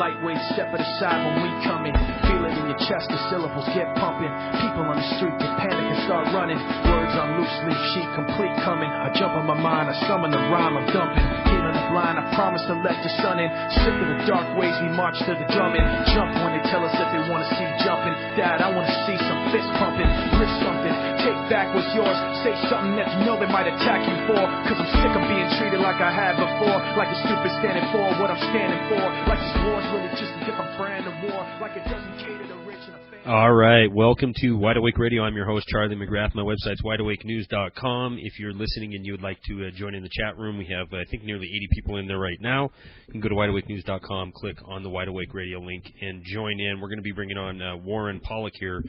Lightweight, step it aside when we come in. Feel it in your chest, the syllables get pumping. People on the street get panic and start running. Words on loose leaf sheet, complete coming. I jump on my mind, I summon the rhyme, I'm dumping. Healing the blind, I promise to let the sun in. Sick of the dark ways, we march to the drumming. Jump when they tell us that they want to see jumping. Dad, I want to see some fist pumping. Lift something, take back what's yours. Say something that you know they might attack you for. Cause I'm sick of being treated like I have before. Like a stupid standing for what I'm standing for. Like this war's really just a different brand of war. Like it doesn't cater to rich and a fan. All right, welcome to Wide Awake Radio. I'm your host, Charlie McGrath. My website's wideawakenews.com. If you're listening and you would like to join in the chat room, we have, I think, nearly 80 people in there right now. You can go to wideawakenews.com, click on the Wide Awake Radio link, and join in. We're going to be bringing on Warren Pollock here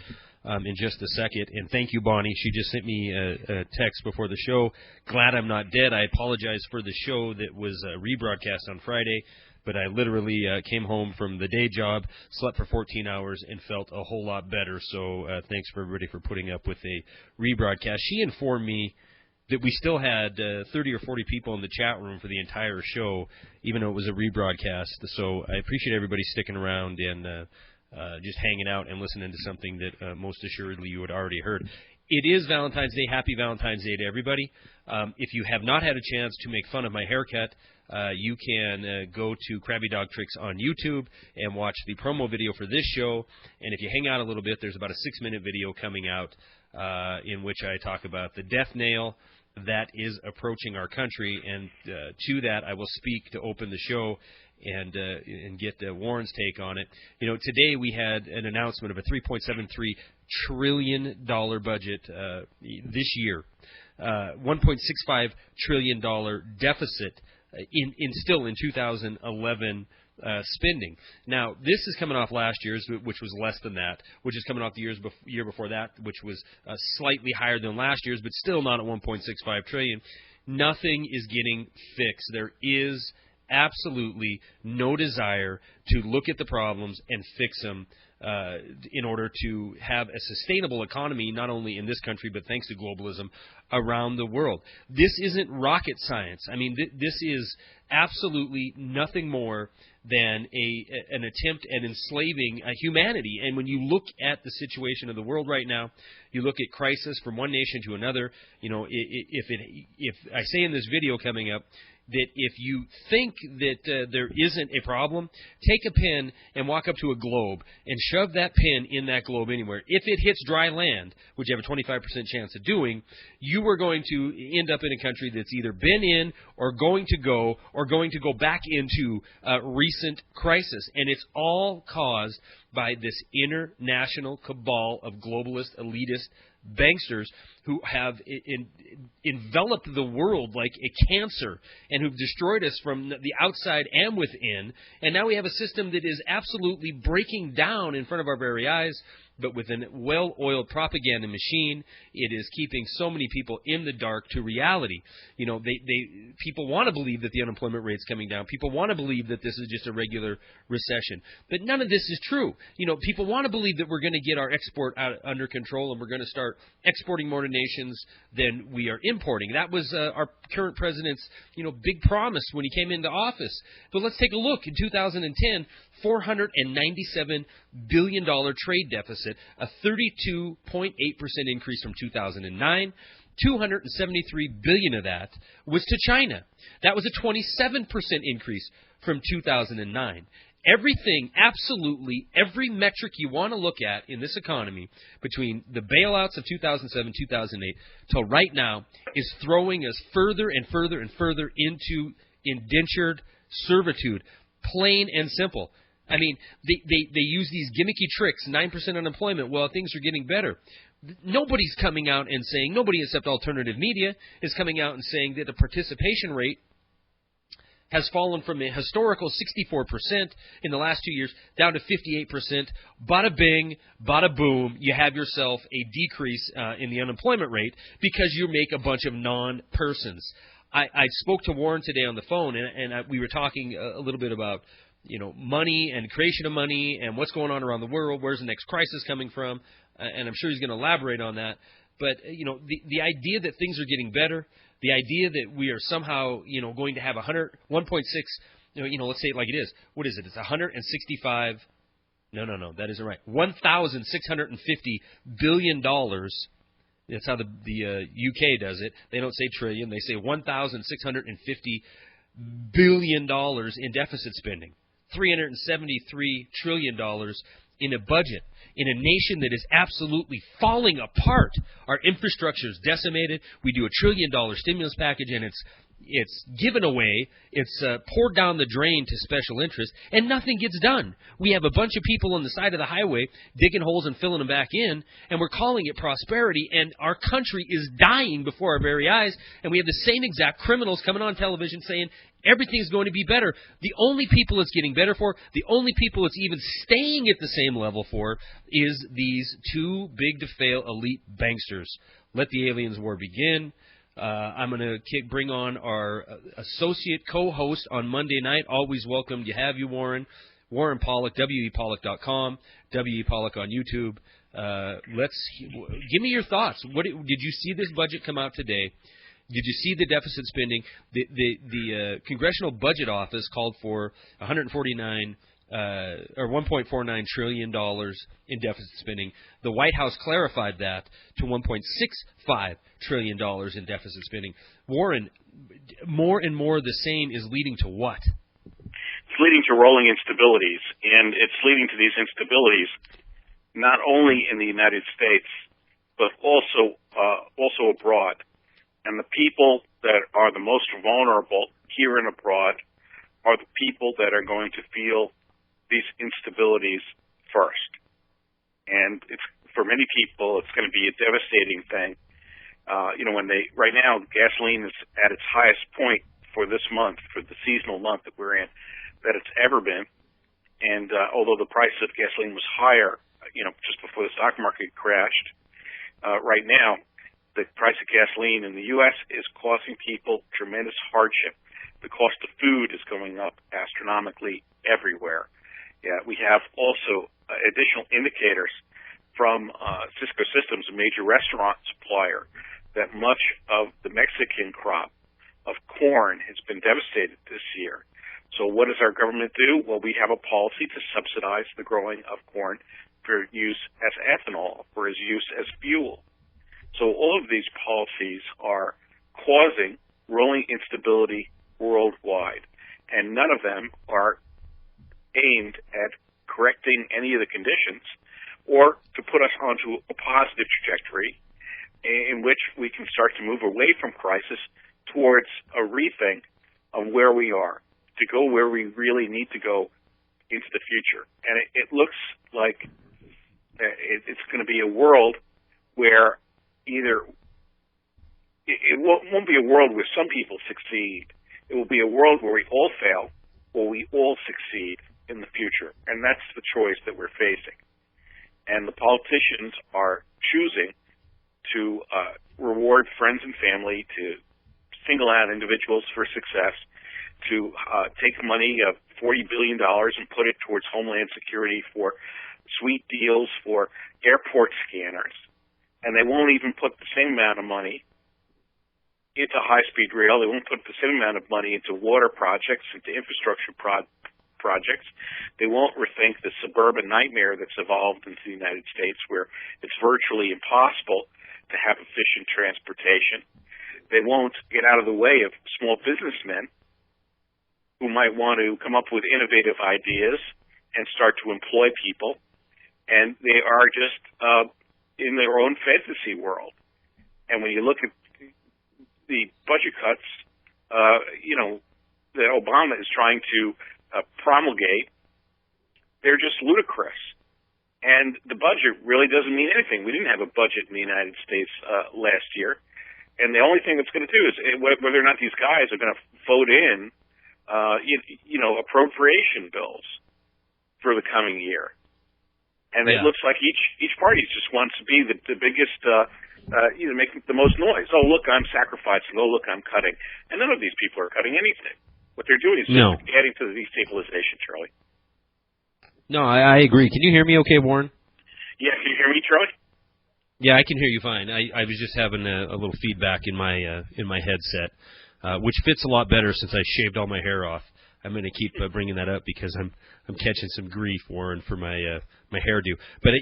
in just a second. And thank you, Bonnie. She just sent me a text before the show. Glad I'm not dead. I apologize for the show that was rebroadcast on Friday. But I literally came home from the day job, slept for 14 hours, and felt a whole lot better. So thanks for everybody for putting up with a rebroadcast. She informed me that we still had 30 or 40 people in the chat room for the entire show, even though it was a rebroadcast. So I appreciate everybody sticking around and just hanging out and listening to something that most assuredly you had already heard. It is Valentine's Day. Happy Valentine's Day to everybody. If you have not had a chance to make fun of my haircut, you can go to Krabby Dog Tricks on YouTube and watch the promo video for this show. And if you hang out a little bit, there's about a 6-minute video coming out in which I talk about the death nail that is approaching our country. And to that, I will speak to open the show and get Warren's take on it. You know, today we had an announcement of a $3.73 trillion budget this year, $1.65 trillion deficit still in 2011 spending. Now, this is coming off last year's, which was less than that, which is coming off the year before that, which was slightly higher than last year's, but still not at $1.65 trillion. Nothing is getting fixed. There is absolutely no desire to look at the problems and fix them in order to have a sustainable economy, not only in this country, but thanks to globalism, around the world. This isn't rocket science. I mean, this is absolutely nothing more than an attempt at enslaving humanity. And when you look at the situation of the world right now, you look at crisis from one nation to another. You know, if I say in this video coming up, that if you think that there isn't a problem, take a pin and walk up to a globe and shove that pin in that globe anywhere. If it hits dry land, which you have a 25% chance of doing, you are going to end up in a country that's either been in or going to go back into recent crisis. And it's all caused by this international cabal of globalist, elitist banksters who have enveloped the world like a cancer and who've destroyed us from the outside and within. And now we have a system that is absolutely breaking down in front of our very eyes. But with a well-oiled propaganda machine, it is keeping so many people in the dark to reality. You know, people want to believe that the unemployment rate's coming down. People want to believe that this is just a regular recession. But none of this is true. You know, people want to believe that we're going to get our export under control and we're going to start exporting more to nations than we are importing. That was our current president's, big promise when he came into office. But let's take a look. In 2010, $497 billion trade deficit, a 32.8% increase from 2009. $273 billion of that was to China. That was a 27% increase from 2009. Everything, absolutely every metric you want to look at in this economy between the bailouts of 2007, 2008 till right now is throwing us further and further and further into indentured servitude, plain and simple. I mean, they use these gimmicky tricks, 9% unemployment, well, things are getting better. Nobody's coming out and saying, nobody except alternative media is coming out and saying that the participation rate has fallen from a historical 64% in the last 2 years down to 58%. Bada bing, bada boom, you have yourself a decrease in the unemployment rate because you make a bunch of non-persons. I spoke to Warren today on the phone, and we were talking a little bit about money and creation of money and what's going on around the world, where's the next crisis coming from, and I'm sure he's going to elaborate on that. But, the idea that things are getting better, the idea that we are somehow, going to have $1.6 let's say it like it is. What is it? It's 165. No, that isn't right. $1,650 billion. That's how the UK does it. They don't say trillion. They say $1,650 billion in deficit spending. $373 trillion in a budget in a nation that is absolutely falling apart. Our infrastructure is decimated. We do $1 trillion stimulus package, and it's given away. It's poured down the drain to special interests, and nothing gets done. We have a bunch of people on the side of the highway digging holes and filling them back in, and we're calling it prosperity, and our country is dying before our very eyes, and we have the same exact criminals coming on television saying everything's going to be better. The only people it's getting better for, the only people it's even staying at the same level for, is these too big to fail elite banksters. Let the aliens war begin. I'm going to bring on our associate co-host on Monday night. Always welcome to have you, Warren. Warren Pollock, wepollock.com, W.E. Pollock on YouTube. Give me your thoughts. Did you see this budget come out today? Did you see the deficit spending? The Congressional Budget Office called for $1.49 trillion in deficit spending. The White House clarified that to $1.65 trillion in deficit spending. Warren, more and more the same is leading to what? It's leading to rolling instabilities, and it's leading to these instabilities not only in the United States, but also abroad. And the people that are the most vulnerable here and abroad are the people that are going to feel these instabilities first. And for many people, it's going to be a devastating thing. Right now, gasoline is at its highest point for this month, for the seasonal month that we're in, that it's ever been. And although the price of gasoline was higher, just before the stock market crashed, right now, the price of gasoline in the U.S. is causing people tremendous hardship. The cost of food is going up astronomically everywhere. Yeah, we have also additional indicators from Cisco Systems, a major restaurant supplier, that much of the Mexican crop of corn has been devastated this year. So what does our government do? Well, we have a policy to subsidize the growing of corn for use as ethanol, for its use as fuel. So all of these policies are causing rolling instability worldwide, and none of them are aimed at correcting any of the conditions or to put us onto a positive trajectory in which we can start to move away from crisis towards a rethink of where we are, to go where we really need to go into the future. And it looks like it's going to be a world where it won't be a world where some people succeed. It will be a world where we all fail or we all succeed in the future. And that's the choice that we're facing. And the politicians are choosing to reward friends and family, to single out individuals for success, to take money of $40 billion and put it towards Homeland Security for sweet deals for airport scanners. And they won't even put the same amount of money into high-speed rail. They won't put the same amount of money into water projects, into infrastructure projects. They won't rethink the suburban nightmare that's evolved into the United States, where it's virtually impossible to have efficient transportation. They won't get out of the way of small businessmen who might want to come up with innovative ideas and start to employ people. And they are just in their own fantasy world. And when you look at the budget cuts, that Obama is trying to promulgate, they're just ludicrous. And the budget really doesn't mean anything. We didn't have a budget in the United States last year. And the only thing that's going to do is whether or not these guys are going to vote in, appropriation bills for the coming year. And it looks like each party just wants to be the biggest, making the most noise. Oh, look, I'm sacrificing. Oh, look, I'm cutting. And none of these people are cutting anything. What they're doing is just adding to the destabilization, Charlie. No, I agree. Can you hear me okay, Warren? Yeah, can you hear me, Charlie? Yeah, I can hear you fine. I was just having a little feedback in my headset, which fits a lot better since I shaved all my hair off. I'm going to keep bringing that up because I'm catching some grief, Warren, for my my hairdo. But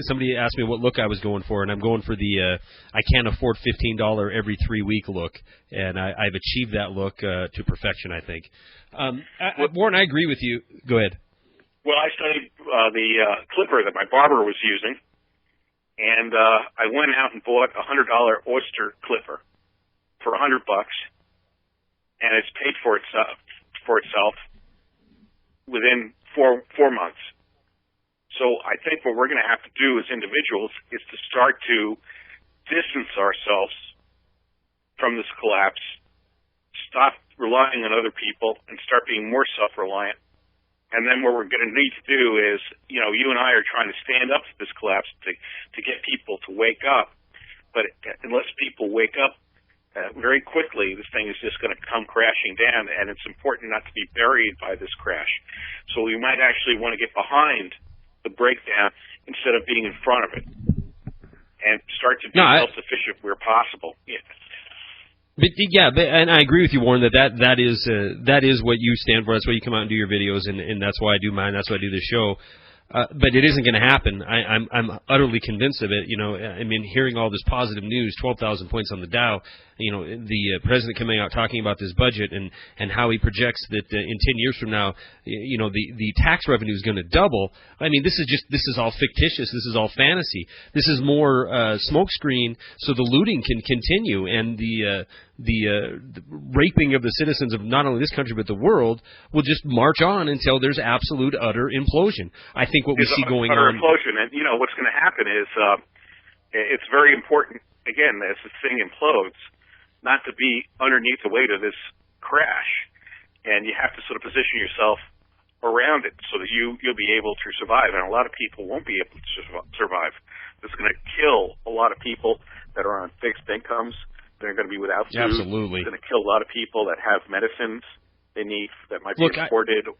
somebody asked me what look I was going for, and I'm going for the I can't afford $15 every 3 week look, and I've achieved that look to perfection, I think. Warren, I agree with you. Go ahead. Well, I studied the clipper that my barber was using, and I went out and bought a $100 oyster clipper for $100, and it's paid for itself within four months. So I think what we're going to have to do as individuals is to start to distance ourselves from this collapse, stop relying on other people, and start being more self-reliant. And then what we're going to need to do is, you and I are trying to stand up to this collapse to get people to wake up. But unless people wake up very quickly, this thing is just going to come crashing down, and it's important not to be buried by this crash. So we might actually want to get behind the breakdown instead of being in front of it, and start to be self-sufficient where possible. Yeah. And I agree with you, Warren, that is what you stand for. That's why you come out and do your videos, and that's why I do mine. That's why I do this show. But it isn't going to happen. I'm utterly convinced of it. Hearing all this positive news, 12,000 points on the Dow. The president coming out talking about this budget and how he projects that in 10 years from now, the tax revenue is going to double. This is all fictitious. This is all fantasy. This is more smokescreen so the looting can continue, and the raping of the citizens of not only this country but the world will just march on until there's absolute utter implosion. I think what we see going on. Implosion, and what's going to happen is it's very important. Again, as this thing implodes, not to be underneath the weight of this crash, and you have to sort of position yourself around it so that you'll be able to survive. And a lot of people won't be able to survive. It's going to kill a lot of people that are on fixed incomes. They're going to be without food. Absolutely. It's going to kill a lot of people that have medicines they need that might be imported.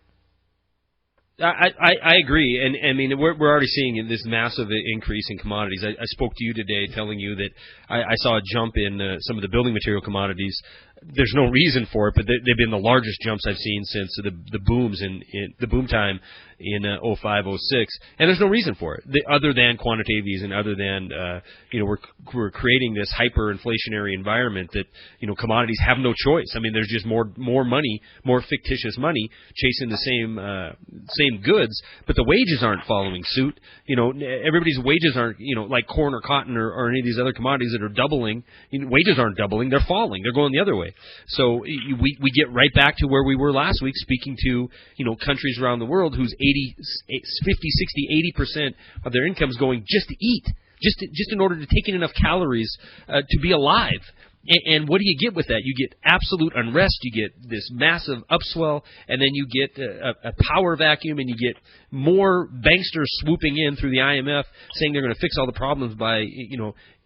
I agree, and we're already seeing this massive increase in commodities. I spoke to you today telling you that I saw a jump in some of the building material commodities. There's no reason for it, but they've been the largest jumps I've seen since the booms in the boom time in 05, 06, and there's no reason for it other than quantitative easing, other than we're creating this hyperinflationary environment that commodities have no choice. There's just more money, more fictitious money chasing the same goods, but the wages aren't following suit. Everybody's wages aren't like corn or cotton or any of these other commodities that are doubling. Wages aren't doubling; they're falling. They're going the other way. So we get right back to where we were last week, speaking to countries around the world whose 50, 60, 80% of their income is going just to eat, just in order to take in enough calories to be alive. And what do you get with that? You get absolute unrest. You get this massive upswell, and then you get a power vacuum, and you get more banksters swooping in through the IMF saying they're going to fix all the problems by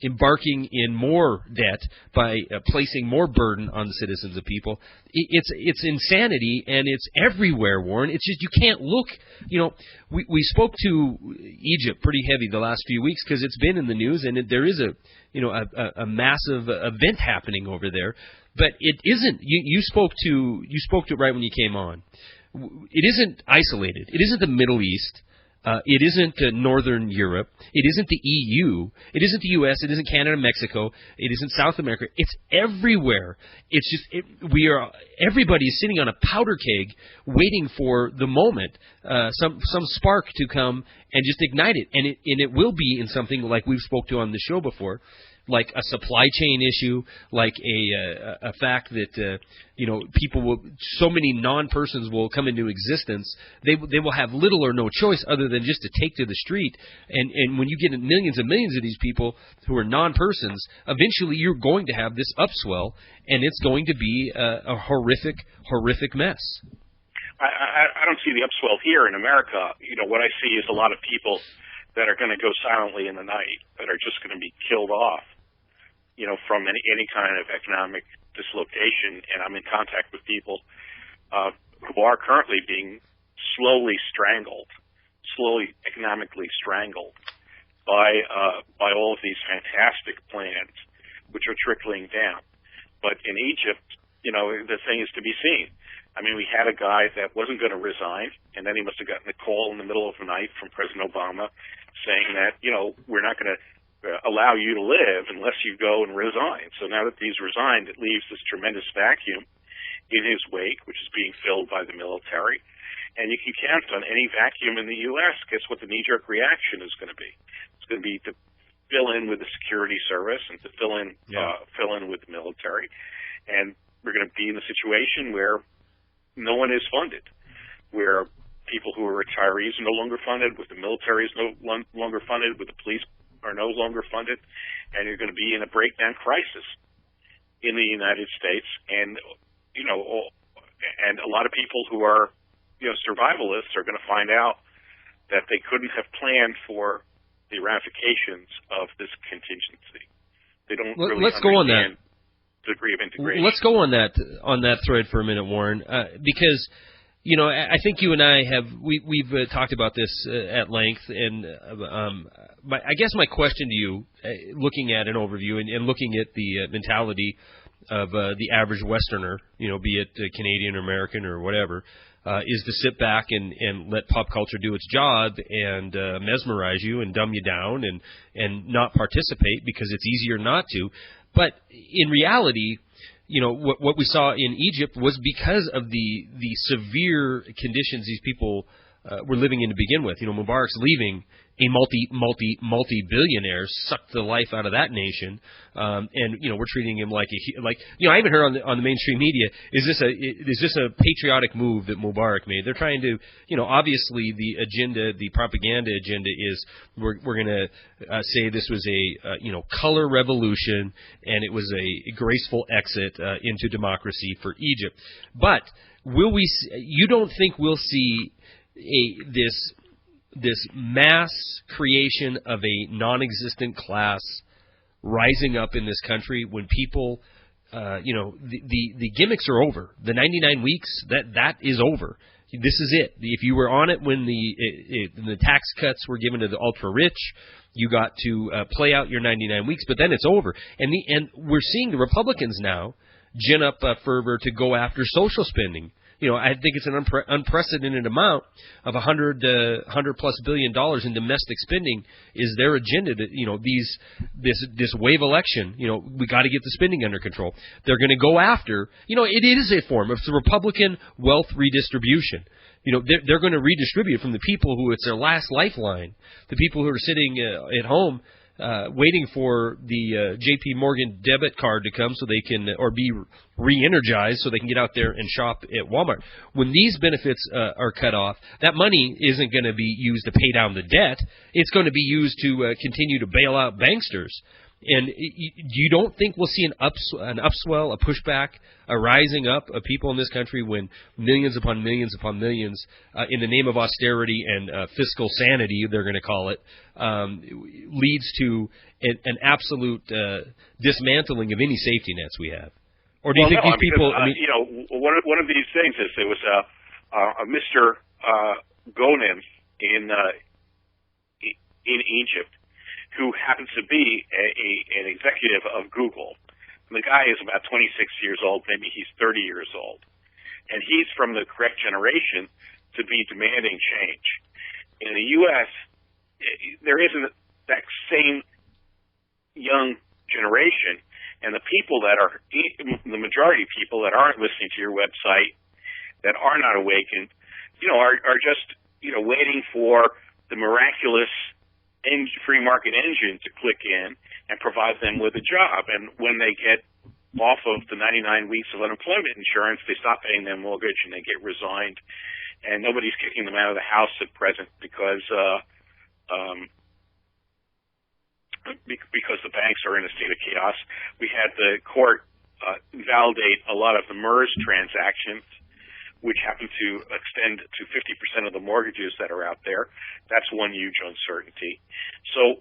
embarking in more debt, by placing more burden on the citizens of people. It's insanity, and it's everywhere, Warren. It's just you can't look. We spoke to Egypt pretty heavy the last few weeks because it's been in the news, and there is a massive event happening over there. But it isn't. You spoke to it right when you came on. It isn't isolated. It isn't the Middle East. It isn't Northern Europe. It isn't the EU. It isn't the U.S. It isn't Canada, Mexico. It isn't South America. It's everywhere. It's just everybody is sitting on a powder keg, waiting for the moment, some spark to come and just ignite it. And it will be in something like we've spoke to on the show before, like a supply chain issue, like a fact that people will, so many non-persons will come into existence. They will have little or no choice other than just to take to the street. And when you get millions and millions of these people who are non-persons, eventually you're going to have this upswell, and it's going to be a horrific mess. I don't see the upswell here in America. What I see is a lot of people that are going to go silently in the night, that are just going to be killed off, from any kind of economic dislocation. And I'm in contact with people who are currently being slowly economically strangled by all of these fantastic plans, which are trickling down. But in Egypt, the thing is to be seen. I mean, we had a guy that wasn't going to resign, and then he must have gotten a call in the middle of the night from President Obama saying that, we're not going to allow you to live unless you go and resign. So now that he's resigned, it leaves this tremendous vacuum in his wake, which is being filled by the military. And you can count on any vacuum in the U.S. Guess what the knee-jerk reaction is going to be? It's going to be to fill in with the security service and to fill in with the military. And we're going to be in a situation where no one is funded, where people who are retirees are no longer funded, with the military is no longer funded, with the police are no longer funded, and you're going to be in a breakdown crisis in the United States. And, and a lot of people who are, survivalists are going to find out that they couldn't have planned for the ramifications of this contingency. They don't really understand the degree of integration. Let's go on that thread for a minute, Warren, because I think you and I we've talked about this at length, and I guess my question to you, looking at an overview and looking at the mentality of the average Westerner, be it Canadian or American or whatever, is to sit back and let pop culture do its job and mesmerize you and dumb you down and not participate because it's easier not to. But in reality, what we saw in Egypt was because of the severe conditions these people were living in to begin with. Mubarak's leaving, a multi-billionaire sucked the life out of that nation, and we're treating him like I even heard on the mainstream media, is this a patriotic move that Mubarak made? They're trying to, obviously the propaganda agenda is we're going to say this was a color revolution and it was a graceful exit into democracy for Egypt. But you don't think we'll see this mass creation of a non-existent class rising up in this country when people, the gimmicks are over. The 99 weeks, that is over. This is it. If you were on it when the tax cuts were given to the ultra-rich, you got to play out your 99 weeks, but then it's over. And we're seeing the Republicans now gin up fervor to go after social spending. I think it's an unprecedented amount of $100+ billion in domestic spending is their agenda. This wave election. We got to get the spending under control. They're going to go after. It is a form of the Republican wealth redistribution. They're going to redistribute from the people who it's their last lifeline, the people who are sitting at home. Waiting for the J.P. Morgan debit card to come so they can, or be re-energized so they can get out there and shop at Walmart. When these benefits are cut off, that money isn't going to be used to pay down the debt. It's going to be used to continue to bail out banksters. And you don't think we'll see an upswell, a pushback, a rising up of people in this country when millions upon millions upon millions, in the name of austerity and fiscal sanity, they're going to call it, leads to an absolute dismantling of any safety nets we have? Or do you think these people? One of these things is there was a Mr. Gonem in Egypt, who happens to be an executive of Google. And the guy is about 26 years old, maybe he's 30 years old. And he's from the correct generation to be demanding change. In the U.S., there isn't that same young generation, and the people that are, the majority of people that aren't listening to your website, that are not awakened, are just, waiting for the miraculous free market engine to click in and provide them with a job. And when they get off of the 99 weeks of unemployment insurance, they stop paying their mortgage and they get resigned. And nobody's kicking them out of the house at present because the banks are in a state of chaos. We had the court validate a lot of the MERS transactions, which happen to extend to 50% of the mortgages that are out there. That's one huge uncertainty. So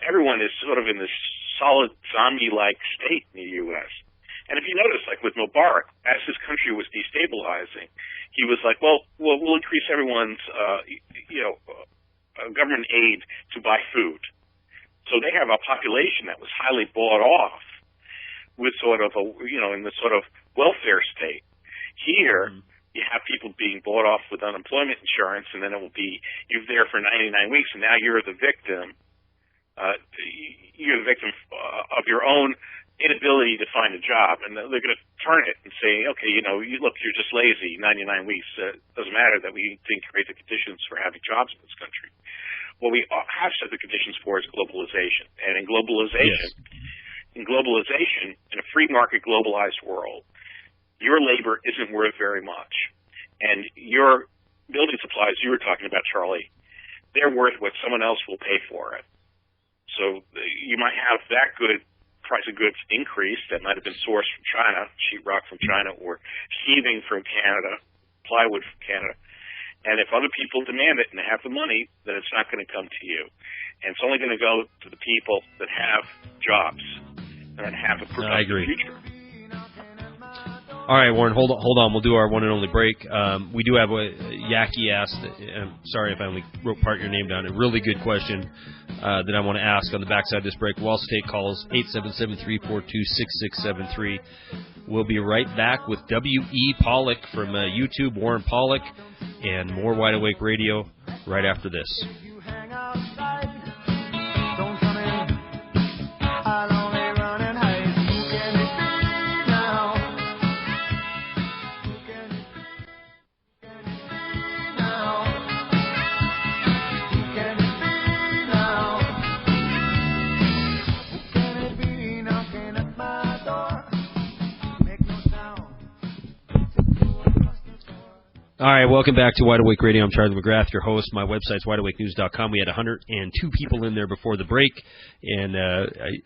everyone is sort of in this solid zombie-like state in the U.S. And if you notice, like with Mubarak, as his country was destabilizing, he was like, well, we'll increase everyone's, government aid to buy food. So they have a population that was highly bought off with sort of in the sort of welfare state. Here, you have people being bought off with unemployment insurance, and then it will be you're there for 99 weeks, and now you're the victim. You're the victim of your own inability to find a job, and they're going to turn it and say, okay, look, you're just lazy. 99 weeks doesn't matter that we didn't create the conditions for having jobs in this country. What we have set the conditions for is globalization, and in globalization, in a free market globalized world, your labor isn't worth very much, and your building supplies you were talking about, Charlie, they're worth what someone else will pay for it. So you might have that good price of goods increase that might have been sourced from China, sheetrock from China, or sheathing from Canada, plywood from Canada. And if other people demand it and they have the money, then it's not going to come to you. And it's only going to go to the people that have jobs and that have a productive future. All right, Warren, hold on. We'll do our one and only break. We do have a Yaki asked. I'm sorry if I only wrote part of your name down. A really good question that I want to ask on the backside of this break. We'll also take calls 877-342-6673. We'll be right back with W.E. Pollock from YouTube, Warren Pollock, and more Wide Awake Radio right after this. All right, welcome back to Wide Awake Radio. I'm Charlie McGrath, your host. My website's wideawakenews.com. We had 102 people in there before the break, and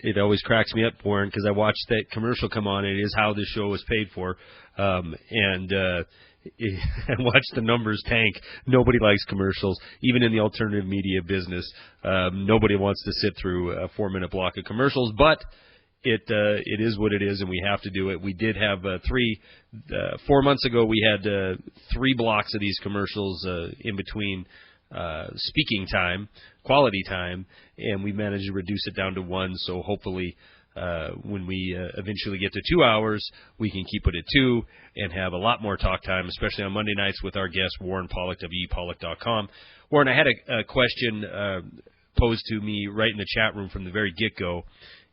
it always cracks me up, Warren, because I watched that commercial come on, and it is how this show is paid for. And watch the numbers tank. Nobody likes commercials, even in the alternative media business. Nobody wants to sit through a 4-minute block of commercials, but it is what it is, and we have to do it. We did have 4 months ago, we had 3 blocks of these commercials in between speaking time, quality time, and we managed to reduce it down to 1, so hopefully when we eventually get to 2 hours, we can keep it at 2 and have a lot more talk time, especially on Monday nights with our guest, Warren Pollock, WEPollock.com. Warren, I had a question posed to me right in the chat room from the very get-go,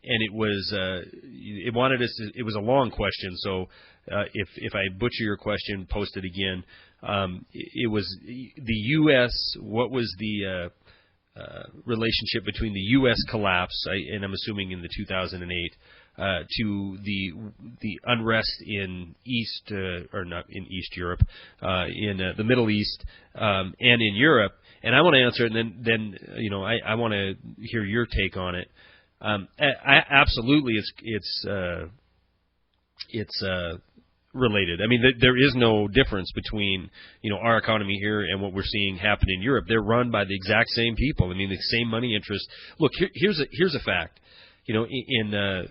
and it was it was a long question, so if I butcher your question, post it again. It was the U.S. What was the relationship between the U.S. collapse, and I'm assuming in the 2008, to the unrest in East or not in East Europe, in the Middle East, and in Europe? And I want to answer it, and then I want to hear your take on it. Absolutely, it's related. I mean, there is no difference between our economy here and what we're seeing happen in Europe. They're run by the exact same people. I mean, the same money interest. Look, here's a fact. In the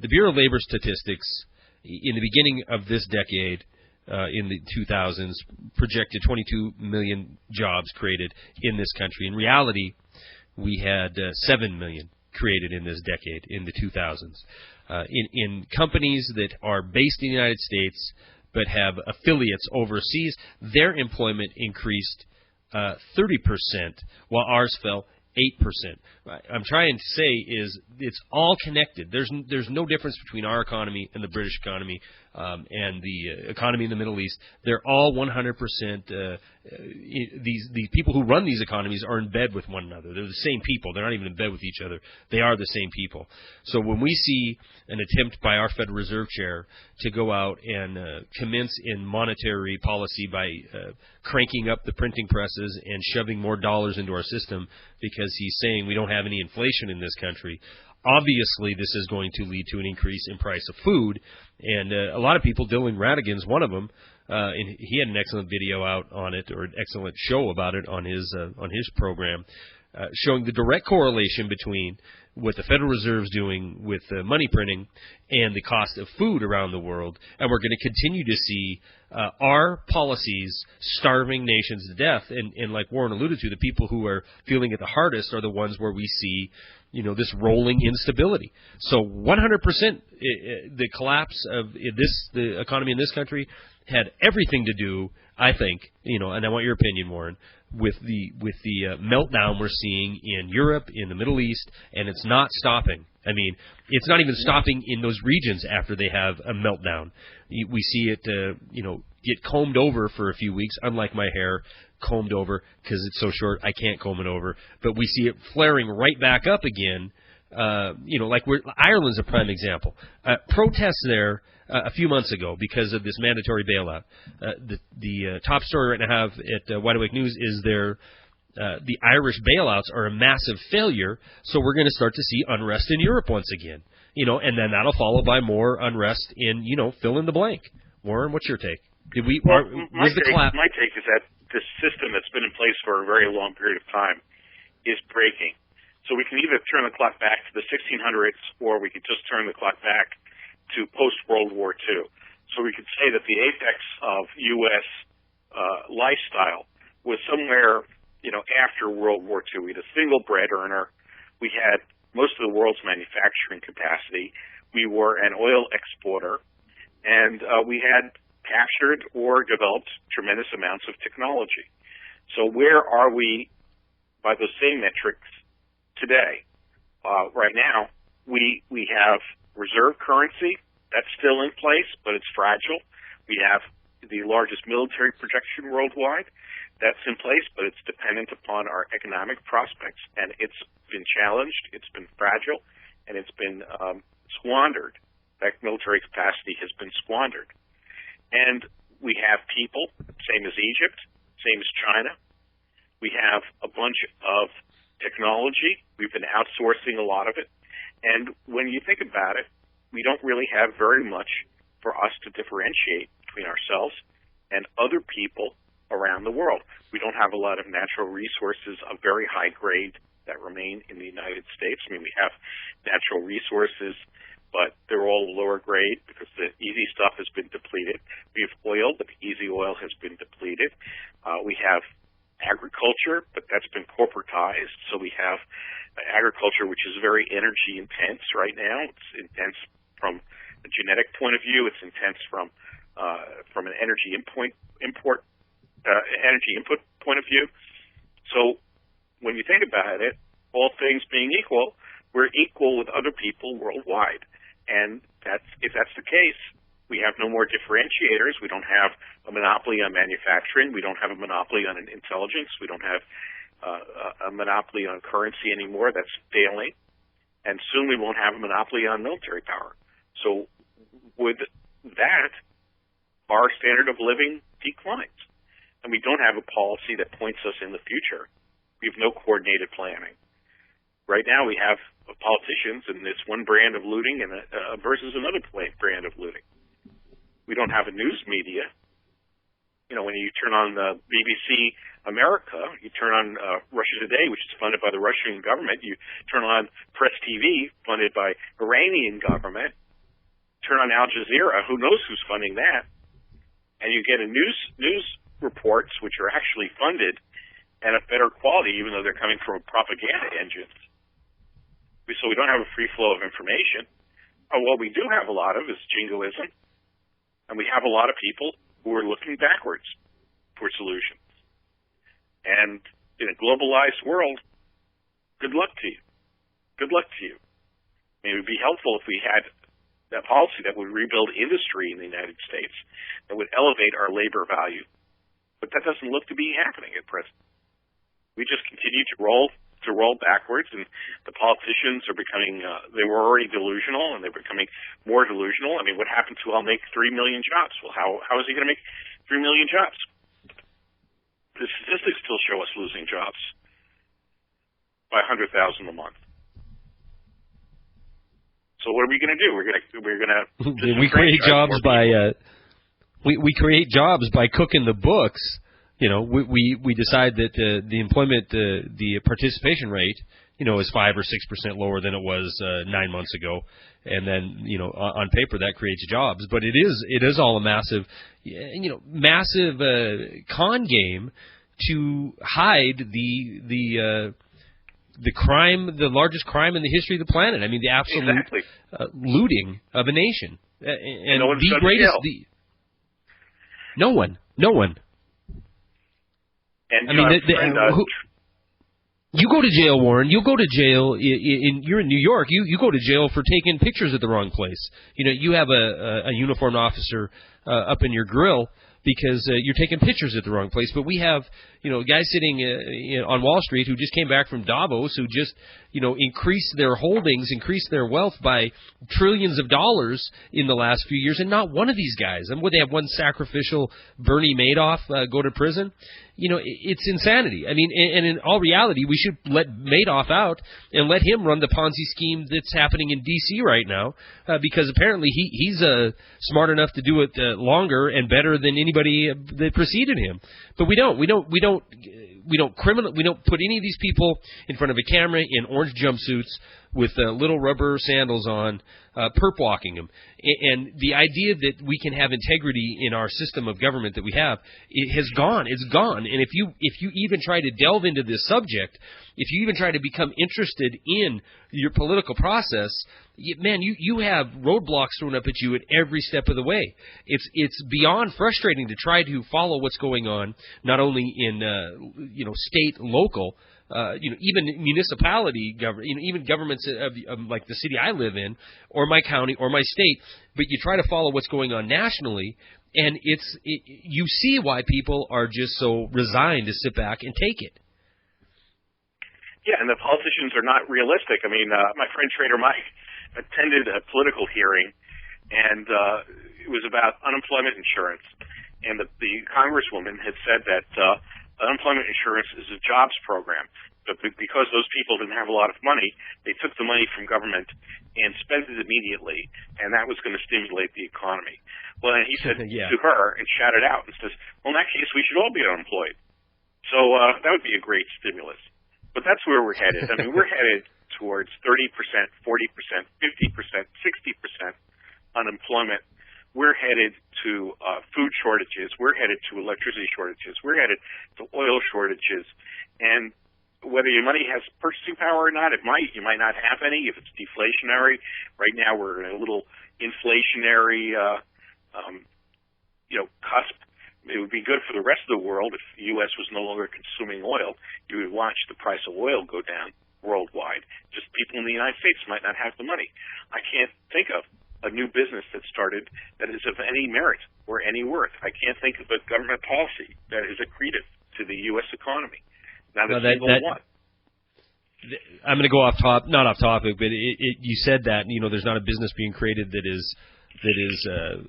Bureau of Labor Statistics, in the beginning of this decade, in the 2000s, projected 22 million jobs created in this country. In reality, we had 7 million created in this decade, in the 2000s. In companies that are based in the United States but have affiliates overseas, their employment increased 30%, while ours fell 8%. I'm trying to say is it's all connected. There's no difference between our economy and the British economy and the economy in the Middle East. They're all 100%. These people who run these economies are in bed with one another. They're the same people. They're not even in bed with each other. They are the same people. So when we see an attempt by our Federal Reserve Chair to go out and commence in monetary policy by cranking up the printing presses and shoving more dollars into our system because he's saying we don't have any inflation in this country, obviously this is going to lead to an increase in price of food. And a lot of people, Dylan Radigan's one of them, and he had an excellent video out on it, or an excellent show about it on his program, showing the direct correlation between what the Federal Reserve's doing with money printing and the cost of food around the world, and we're going to continue to see our policies starving nations to death. And like Warren alluded to, the people who are feeling it the hardest are the ones where we see, this rolling instability. So 100%, the collapse of the economy in this country had everything to do, I think, and I want your opinion, Warren, with the meltdown we're seeing in Europe, in the Middle East, and it's not stopping. I mean, it's not even stopping in those regions after they have a meltdown. We see it, get combed over for a few weeks, unlike my hair, combed over because it's so short I can't comb it over. But we see it flaring right back up again. Ireland's a prime example. Protests there a few months ago because of this mandatory bailout. The top story right now I have at Wide Awake News is the Irish bailouts are a massive failure, so we're going to start to see unrest in Europe once again. And then that'll follow by more unrest in, fill in the blank. Warren, what's your take? My take is that this system that's been in place for a very long period of time is breaking. So we can either turn the clock back to the 1600s, or we could just turn the clock back to post-World War II. So we could say that the apex of U.S. Lifestyle was somewhere, after World War II. We had a single bread earner. We had most of the world's manufacturing capacity. We were an oil exporter, and we had captured or developed tremendous amounts of technology. So where are we by those same metrics today? Right now, we have reserve currency that's still in place, but it's fragile. We have the largest military projection worldwide that's in place, but it's dependent upon our economic prospects, and it's been challenged, it's been fragile, and it's been squandered. That military capacity has been squandered. And we have people, same as Egypt, same as China. We have a bunch of technology. We've been outsourcing a lot of it. And when you think about it, we don't really have very much for us to differentiate between ourselves and other people around the world. We don't have a lot of natural resources of very high grade that remain in the United States. I mean, we have natural resources, but they're all lower grade because the easy stuff has been depleted. We have oil, but the easy oil has been depleted. We have agriculture, but that's been corporatized. So we have agriculture, which is very energy intense right now. It's intense from a genetic point of view. It's intense from an energy input point of view. So when you think about it, all things being equal, we're equal with other people worldwide. And if that's the case, we have no more differentiators. We don't have a monopoly on manufacturing. We don't have a monopoly on intelligence. We don't have a monopoly on currency anymore. That's failing. And soon we won't have a monopoly on military power. So with that, our standard of living declines. And we don't have a policy that points us in the future. We have no coordinated planning. Right now we have politicians and it's one brand of looting and versus another brand of looting. We don't have a news media. When you turn on the BBC America, you turn on Russia Today, which is funded by the Russian government. You turn on Press TV, funded by Iranian government. Turn on Al Jazeera, who knows who's funding that? And you get a news reports which are actually funded and of better quality, even though they're coming from propaganda engines. So we don't have a free flow of information. What we do have a lot of is jingoism, and we have a lot of people who are looking backwards for solutions. And in a globalized world, good luck to you. Good luck to you. I mean, it would be helpful if we had a policy that would rebuild industry in the United States, that would elevate our labor value. But that doesn't look to be happening at present. We just continue to roll backwards, and the politicians are becoming, they were already delusional, and they're becoming more delusional. I mean, what happened to I'll make 3 million jobs? Well, how is he going to make 3 million jobs? The statistics still show us losing jobs by 100,000 a month. So what are we going to do? We're going to we create jobs by we create jobs by cooking the books. We decide that the employment, the participation rate is 5 or 6% lower than it was 9 months ago, and then on paper that creates jobs. But it is all a massive con game to hide the crime, the largest crime in the history of the planet. I mean, the absolute looting of a nation, and no one's the greatest. No one. And I mean, you go to jail, Warren. You'll go to jail. You're in New York. You go to jail for taking pictures at the wrong place. You have a uniformed officer up in your grill because you're taking pictures at the wrong place. But we have guys sitting on Wall Street who just came back from Davos, who just increased their holdings, increased their wealth by trillions of dollars in the last few years, and not one of these guys. And would they have one sacrificial Bernie Madoff go to prison? It's insanity. I mean, and in all reality, we should let Madoff out and let him run the Ponzi scheme that's happening in D.C. right now, because apparently he's smart enough to do it longer and better than anybody that preceded him. But we don't put any of these people in front of a camera in orange jumpsuits with little rubber sandals on, perp walking them. And the idea that we can have integrity in our system of government that we have, it has gone. It's gone. And if you even try to delve into this subject, if you even try to become interested in your political process, you have roadblocks thrown up at you at every step of the way. It's beyond frustrating to try to follow what's going on, not only in state, local, even municipality government, even governments of like the city I live in, or my county, or my state. But you try to follow what's going on nationally, and you see why people are just so resigned to sit back and take it. Yeah, and the politicians are not realistic. I mean, my friend Trader Mike attended a political hearing, and it was about unemployment insurance. And the congresswoman had said that unemployment insurance is a jobs program, but because those people didn't have a lot of money, they took the money from government and spent it immediately, and that was going to stimulate the economy. Well, and he said to her and shouted out and says, well, in that case, we should all be unemployed. So that would be a great stimulus. But that's where we're headed. I mean, we're headed towards 30%, 40%, 50%, 60% unemployment. We're headed to food shortages. We're headed to electricity shortages. We're headed to oil shortages. And whether your money has purchasing power or not, you might not have any if it's deflationary. Right now we're in a little inflationary cusp. It would be good for the rest of the world if the U.S. was no longer consuming oil. You would watch the price of oil go down worldwide. Just people in the United States might not have the money. I can't think of a new business that started that is of any merit or any worth. I can't think of a government policy that is accretive to the U.S. economy. Not a single one. I'm going to go not off topic, but you said that there's not a business being created that is a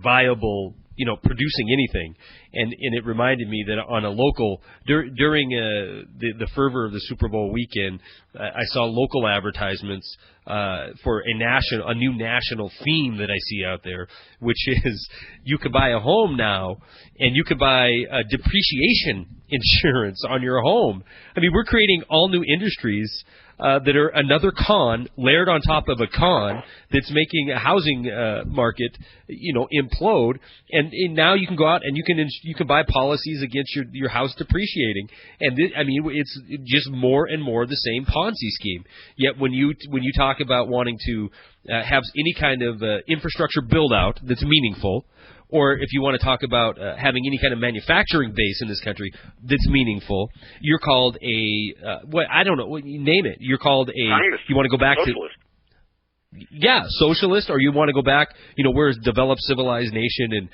viable, producing anything, and it reminded me that on a local during the fervor of the Super Bowl weekend, I saw local advertisements for a new national theme that I see out there, which is you could buy a home now, and you could buy a depreciation insurance on your home. I mean, we're creating all new industries that are another con layered on top of a con that's making a housing market, implode. And now you can go out and you can buy policies against your house depreciating. And it's just more and more the same Ponzi scheme. Yet when you talk about wanting to have any kind of infrastructure build out that's meaningful, or if you want to talk about having any kind of manufacturing base in this country that's meaningful, you're called I don't know, name it. You're called you want to go back socialist. Socialist, or you want to go back, we're a developed civilized nation and,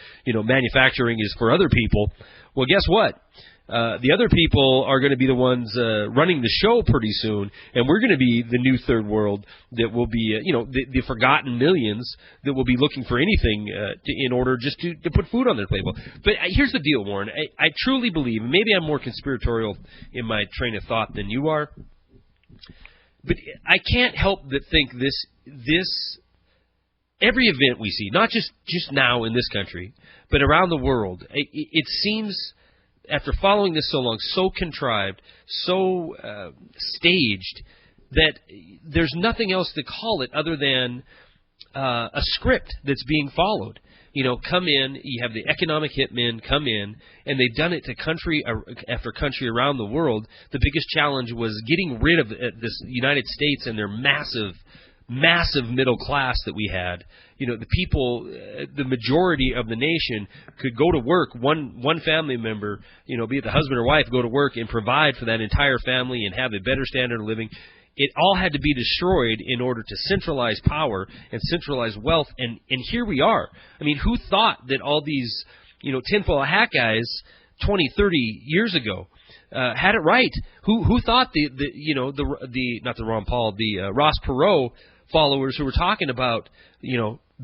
manufacturing is for other people. Well, guess what? The other people are going to be the ones running the show pretty soon, and we're going to be the new third world that will be, the forgotten millions that will be looking for anything in order just to put food on their table. But here's the deal, Warren. I truly believe, and maybe I'm more conspiratorial in my train of thought than you are, but I can't help but think this every event we see, not just now in this country, but around the world, it seems, after following this so long, so contrived, so staged, that there's nothing else to call it other than a script that's being followed. Come in, you have the economic hitmen come in, and they've done it to country after country around the world. The biggest challenge was getting rid of this United States and their massive middle class that we had. The people, the majority of the nation could go to work, one family member, be it the husband or wife, go to work and provide for that entire family and have a better standard of living. It all had to be destroyed in order to centralize power and centralize wealth, and here we are. I mean, who thought that all these, tinfoil hat guys 20, 30 years ago had it right? Who thought not the Ron Paul, the Ross Perot followers who were talking about,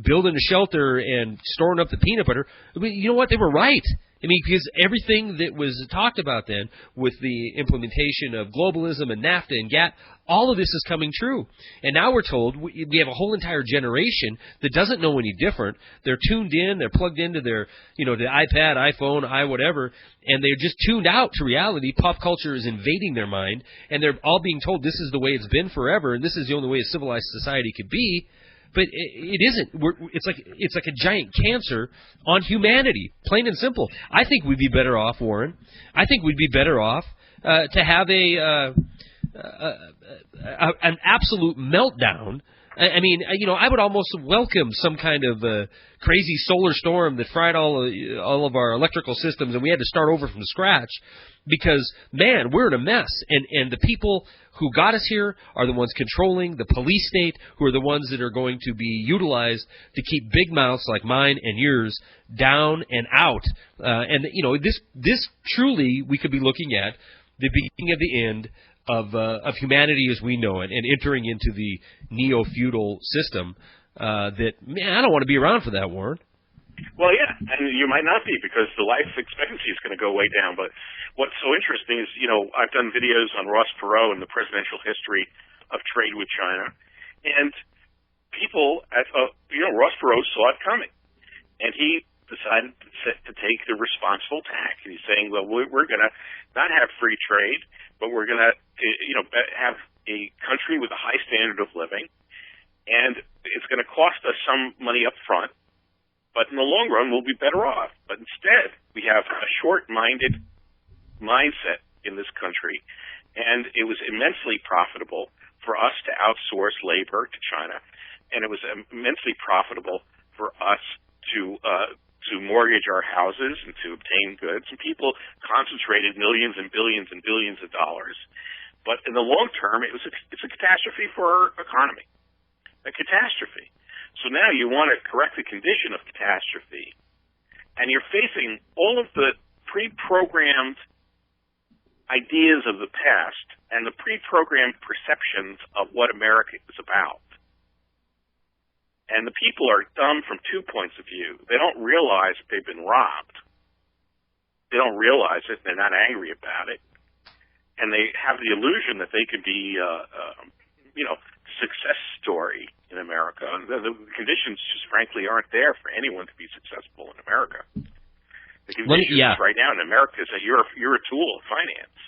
building a shelter and storing up the peanut butter? I mean, you know what? They were right. I mean, because everything that was talked about then with the implementation of globalism and NAFTA and GATT, all of this is coming true. And now we're told we have a whole entire generation that doesn't know any different. They're tuned in, they're plugged into their, the iPad, iPhone, whatever, and they're just tuned out to reality. Pop culture is invading their mind, and they're all being told this is the way it's been forever, and this is the only way a civilized society could be. But it isn't. It's like a giant cancer on humanity, plain and simple. I think we'd be better off, Warren. I think we'd be better off to have an absolute meltdown. I mean, I would almost welcome some kind of crazy solar storm that fried all of our electrical systems, and we had to start over from scratch. Because, man, we're in a mess, and the people who got us here are the ones controlling the police state, who are the ones that are going to be utilized to keep big mouths like mine and yours down and out. This truly, we could be looking at the beginning of the end of humanity as we know it, and entering into the neo-feudal system that, man, I don't want to be around for that, Warren. Well, yeah, and you might not be, because the life expectancy is going to go way down. But what's so interesting is, I've done videos on Ross Perot and the presidential history of trade with China, and people Ross Perot saw it coming, and he decided to take the responsible tack. And he's saying, well, we're going to not have free trade, but we're going to, have a country with a high standard of living, and it's going to cost us some money up front. But in the long run, we'll be better off. But instead, we have a short-minded mindset in this country, and it was immensely profitable for us to outsource labor to China, and it was immensely profitable for us to mortgage our houses and to obtain goods. And people concentrated millions and billions and billions of dollars. But in the long term, it's a catastrophe for our economy, a catastrophe. So now you want to correct the condition of catastrophe, and you're facing all of the pre-programmed ideas of the past and the pre-programmed perceptions of what America is about. And the people are dumb from 2 points of view. They don't realize that they've been robbed. They don't realize it. They're not angry about it. And they have the illusion that they could be, success story in America. And the conditions just frankly aren't there for anyone to be successful in America. The conditions right now in America is that you're a tool of finance.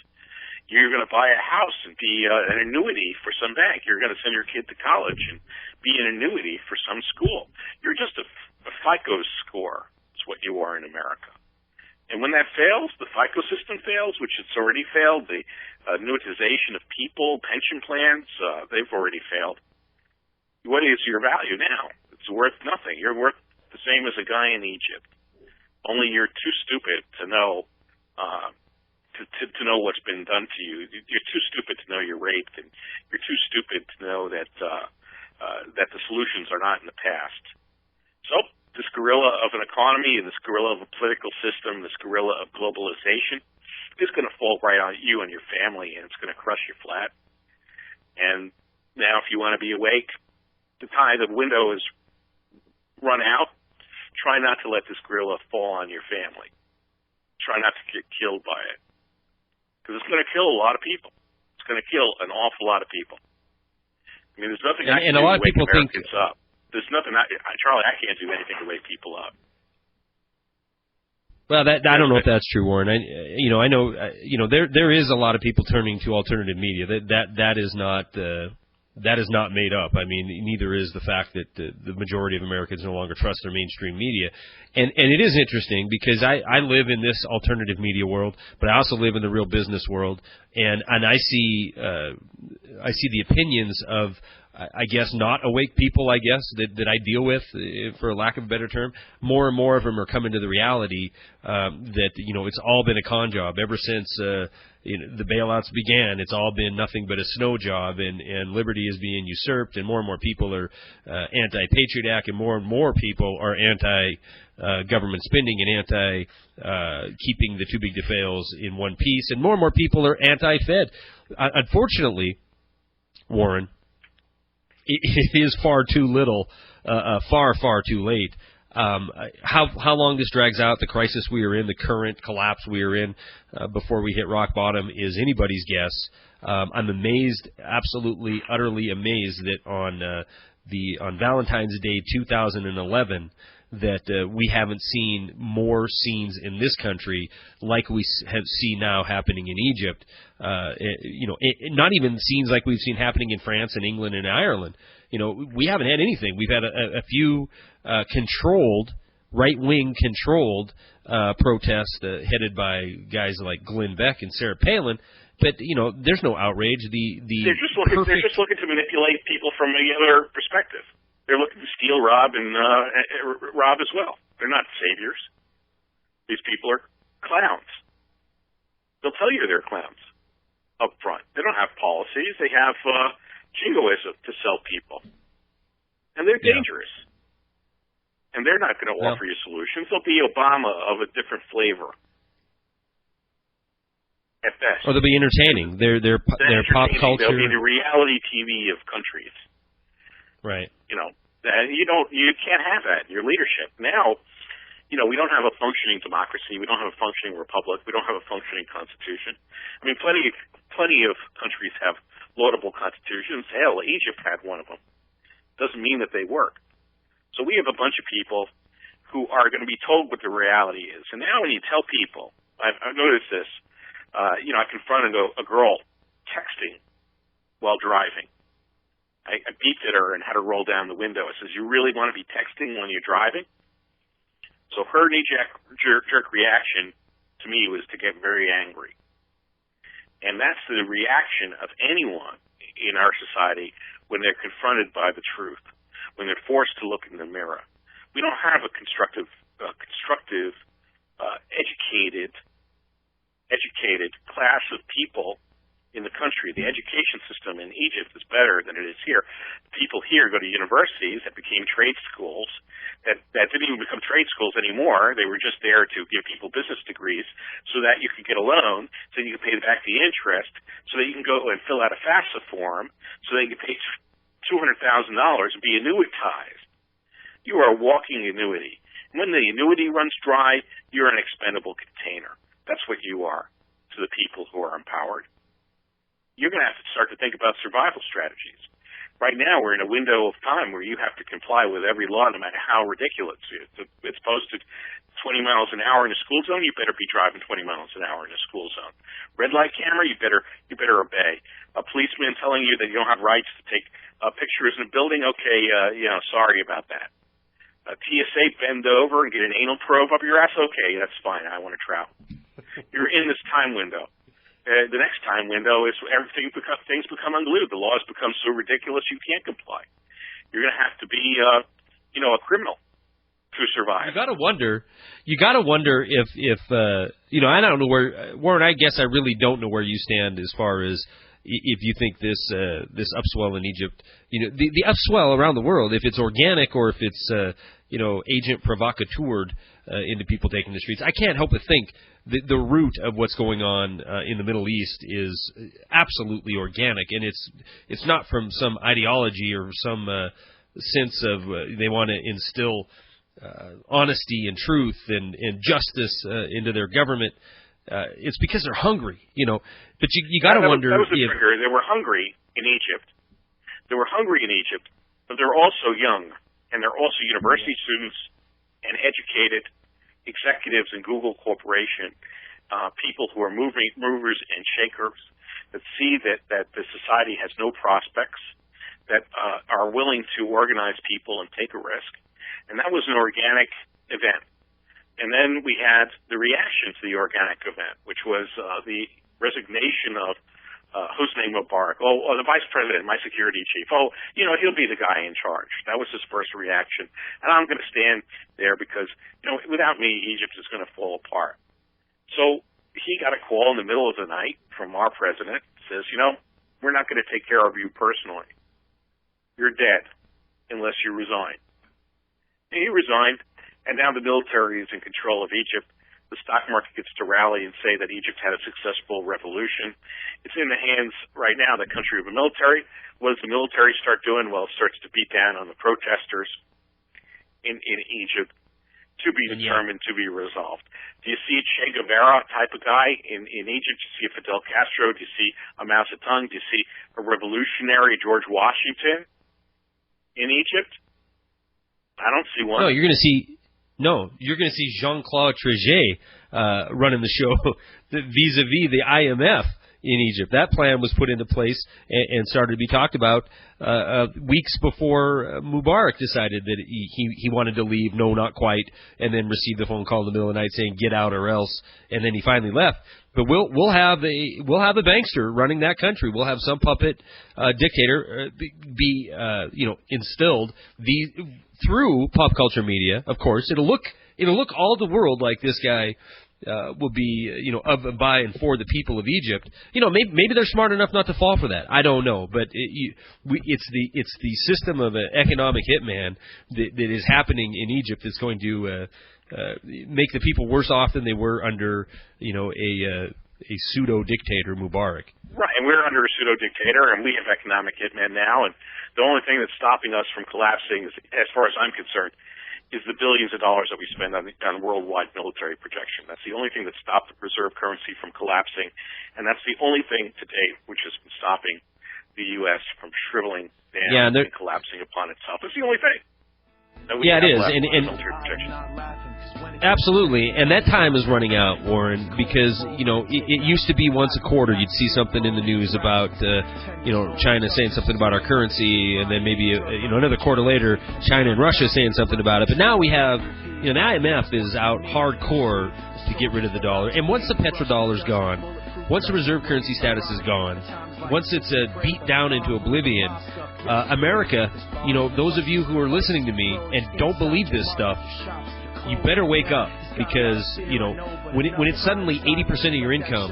You're going to buy a house and be an annuity for some bank. You're going to send your kid to college and be an annuity for some school. You're just a FICO score. It's what you are in America. And when that fails, the FICO system fails, which it's already failed. The annuitization of people, pension plans, they've already failed. What is your value now? It's worth nothing. You're worth the same as a guy in Egypt. Only you're too stupid to know to know what's been done to you. You're too stupid to know you're raped, and you're too stupid to know that the solutions are not in the past. So this gorilla of an economy and this gorilla of a political system, this gorilla of globalization, is going to fall right on you and your family, and it's going to crush you flat. And now if you want to be awake, the window is run out. Try not to let this gorilla fall on your family. Try not to get killed by it, because it's going to kill a lot of people. It's going to kill an awful lot of people. I mean, there's nothing I can do to wake Americans up. There's nothing, Charlie, I can't do anything to wake people up. Well, I don't know if that's true, Warren. I know there is a lot of people turning to alternative media. That is not made up. I mean, neither is the fact that the majority of Americans no longer trust their mainstream media. And it is interesting because I live in this alternative media world, but I also live in the real business world, and I see the opinions of, I guess, not awake people, I guess, that I deal with, for lack of a better term. More and more of them are coming to the reality that, it's all been a con job ever since the bailouts began. It's all been nothing but a snow job, and liberty is being usurped, and more people are anti-Patriot Act, and more people are anti-government spending and anti-keeping the too big to fails in one piece, and more people are anti-Fed. Unfortunately, Warren, it is far too little, far too late. How long this drags out, the crisis we are in, the current collapse we are in, before we hit rock bottom, is anybody's guess. I'm amazed, absolutely, utterly amazed that on Valentine's Day 2011, that we haven't seen more scenes in this country like we have seen now happening in Egypt. Not even scenes like we've seen happening in France and England and Ireland. We haven't had anything. We've had a few right-wing controlled protests headed by guys like Glenn Beck and Sarah Palin. But there's no outrage. They're just looking to manipulate people from the other perspective. They're looking to steal, rob, and rob as well. They're not saviors. These people are clowns. They'll tell you they're clowns up front. They don't have policies. They have jingoism to sell people. And they're dangerous. And they're not going to offer you solutions. They'll be Obama of a different flavor. At best. Or they'll be entertaining. They're pop culture. They'll be the reality TV of countries. Right. You can't have that in your leadership. Now, we don't have a functioning democracy. We don't have a functioning republic. We don't have a functioning constitution. I mean, plenty of countries have laudable constitutions. Hell, Egypt had one of them. Doesn't mean that they work. So we have a bunch of people who are going to be told what the reality is. And now when you tell people, I've noticed this, I confronted a girl texting while driving. I beeped at her and had her roll down the window. I says, "You really want to be texting when you're driving?" So her knee-jerk reaction to me was to get very angry. And that's the reaction of anyone in our society when they're confronted by the truth, when they're forced to look in the mirror. We don't have a constructive, educated class of people in the country. The education system in Egypt is better than it is here. People here go to universities that became trade schools that didn't even become trade schools anymore. They were just there to give people business degrees so that you could get a loan, so you could pay back the interest, so that you can go and fill out a FAFSA form, so that you can pay $200,000 and be annuitized. You are a walking annuity. And when the annuity runs dry, you're an expendable container. That's what you are to the people who are empowered. You're going to have to start to think about survival strategies. Right now, we're in a window of time where you have to comply with every law, no matter how ridiculous it's posted 20 miles an hour in a school zone. You better be driving 20 miles an hour in a school zone. Red light camera, you better obey. A policeman telling you that you don't have rights to take pictures in a building. Okay, sorry about that. A TSA, bend over and get an anal probe up your ass. Okay, that's fine. I want to travel. You're in this time window. The next time window is things become unglued. The laws become so ridiculous you can't comply. You're going to have to be, a criminal to survive. You got to wonder if I don't know where, Warren. I guess I really don't know where you stand as far as if you think this upswell in Egypt, the upswell around the world, if it's organic or if it's agent provocateur into people taking the streets. I can't help but think the root of what's going on in the Middle East is absolutely organic, and it's not from some ideology or some sense of they want to instill honesty and truth and justice into their government. It's because they're hungry, But you got to wonder. That was the trigger. They were hungry in Egypt. But they're also young, and they're also university students and educated, executives in Google Corporation, people who are movers and shakers, that see that the society has no prospects, that are willing to organize people and take a risk. And that was an organic event. And then we had the reaction to the organic event, which was the resignation of Hosni Mubarak. The vice president, my security chief. He'll be the guy in charge. That was his first reaction. And I'm going to stand there because, without me, Egypt is going to fall apart. So he got a call in the middle of the night from our president. Says, we're not going to take care of you personally. You're dead unless you resign. And he resigned, and now the military is in control of Egypt. The stock market gets to rally and say that Egypt had a successful revolution. It's in the hands right now, the country of the military. What does the military start doing? Well, it starts to beat down on the protesters in Egypt, to be determined, to be resolved. Do you see a Che Guevara type of guy in Egypt? Do you see a Fidel Castro? Do you see a Mao Zedong? Do you see a revolutionary George Washington in Egypt? I don't see one. No, you're going to see Jean-Claude Trichet running the show vis-a-vis the IMF in Egypt. That plan was put into place and started to be talked about weeks before Mubarak decided that he wanted to leave. No, not quite, and then received the phone call in the middle of the night saying "get out or else," and then he finally left. But we'll have a bankster running that country. We'll have some puppet dictator be instilled through pop culture media. Of course, it'll look all the world like this guy will be of and by and for the people of Egypt. Maybe they're smart enough not to fall for that. I don't know, but it's the system of an economic hitman that is happening in Egypt that's going to make the people worse off than they were under a pseudo dictator Mubarak. Right, and we're under a pseudo dictator, and we have economic hitmen now, and the only thing that's stopping us from collapsing, as far as I'm concerned, is the billions of dollars that we spend on worldwide military projection. That's the only thing that stopped the reserve currency from collapsing, and that's the only thing to date which has been stopping the U.S. from shriveling down and collapsing upon itself. It's the only thing. Yeah, it is, and absolutely, and that time is running out, Warren, because it used to be once a quarter you'd see something in the news about China saying something about our currency, and then maybe another quarter later China and Russia saying something about it. But now we have the IMF is out hardcore to get rid of the dollar, and once the petrodollar's gone, once the reserve currency status is gone, once it's beat down into oblivion, America, those of you who are listening to me and don't believe this stuff, you better wake up, because when it's suddenly 80% of your income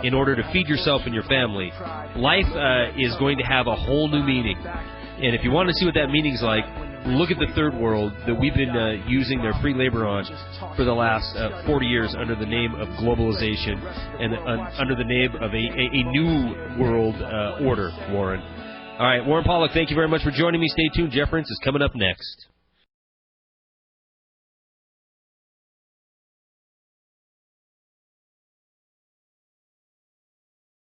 in order to feed yourself and your family, life is going to have a whole new meaning. And if you want to see what that meaning's like, look at the third world that we've been using their free labor on for the last 40 years under the name of globalization and under the name of a new world order, Warren. All right, Warren Pollock, thank you very much for joining me. Stay tuned. Jeff Rintz is coming up next.